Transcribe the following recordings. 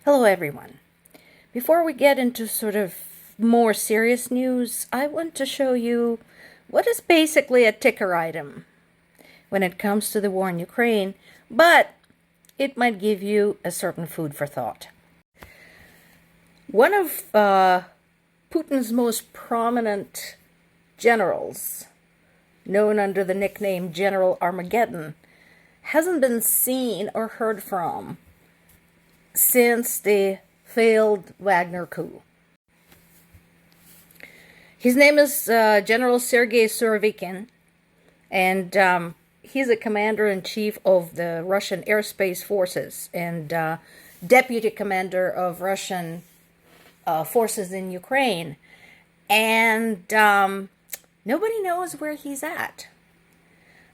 Hello, everyone. Before we get into sort of more serious news, I want to show you what is basically a ticker item when it comes to the war in Ukraine, but it might give you a certain food for thought. One of Putin's most prominent generals, known under the nickname General Armageddon, hasn't been seen or heard from since the failed Wagner coup. His name is General Sergei Surovikin, and he's a commander-in-chief of the Russian airspace forces and deputy commander of Russian forces in Ukraine. And nobody knows where he's at.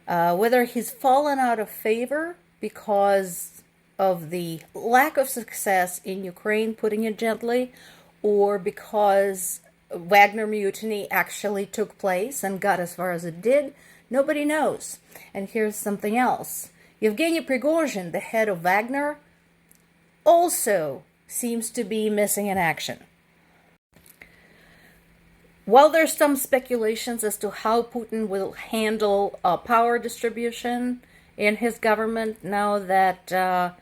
Whether he's fallen out of favor because of the lack of success in Ukraine, putting it gently, or because Wagner mutiny actually took place and got as far as it did, nobody knows. And here's something else. Yevgeny Prigozhin, the head of Wagner, also seems to be missing in action. While there's some speculations as to how Putin will handle power distribution in his government now that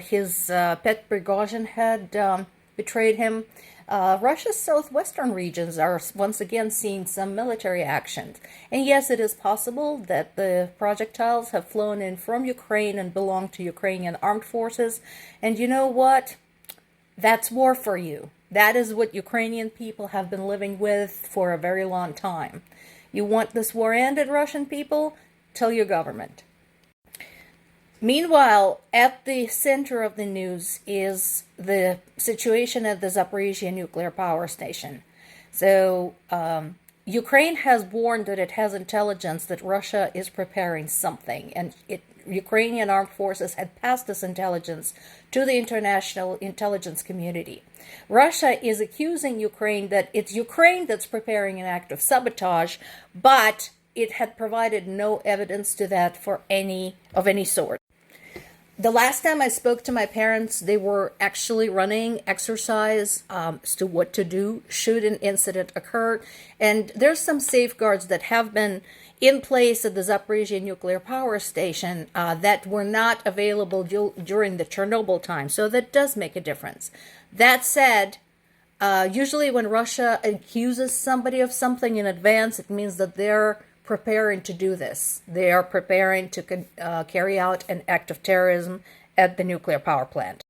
his pet Prigozhin had betrayed him, Russia's southwestern regions are once again seeing some military action. And yes, it is possible that the projectiles have flown in from Ukraine and belong to Ukrainian armed forces. And you know what? That's war for you. That is what Ukrainian people have been living with for a very long time. You want this war ended, Russian people? Tell your government. Meanwhile, at the center of the news is the situation at the Zaporizhzhya nuclear power station. So, Ukraine has warned that it has intelligence that Russia is preparing something, and Ukrainian armed forces had passed this intelligence to the international intelligence community. Russia is accusing Ukraine that it's Ukraine that's preparing an act of sabotage, but it had provided no evidence to that of any sort. The last time I spoke to my parents, they were actually running exercise as to what to do should an incident occur. And there's some safeguards that have been in place at the Zaporizhzhya nuclear power station that were not available during the Chernobyl time. So that does make a difference. That said, usually when Russia accuses somebody of something in advance, it means that they're preparing to do this. They are preparing to carry out an act of terrorism at the nuclear power plant.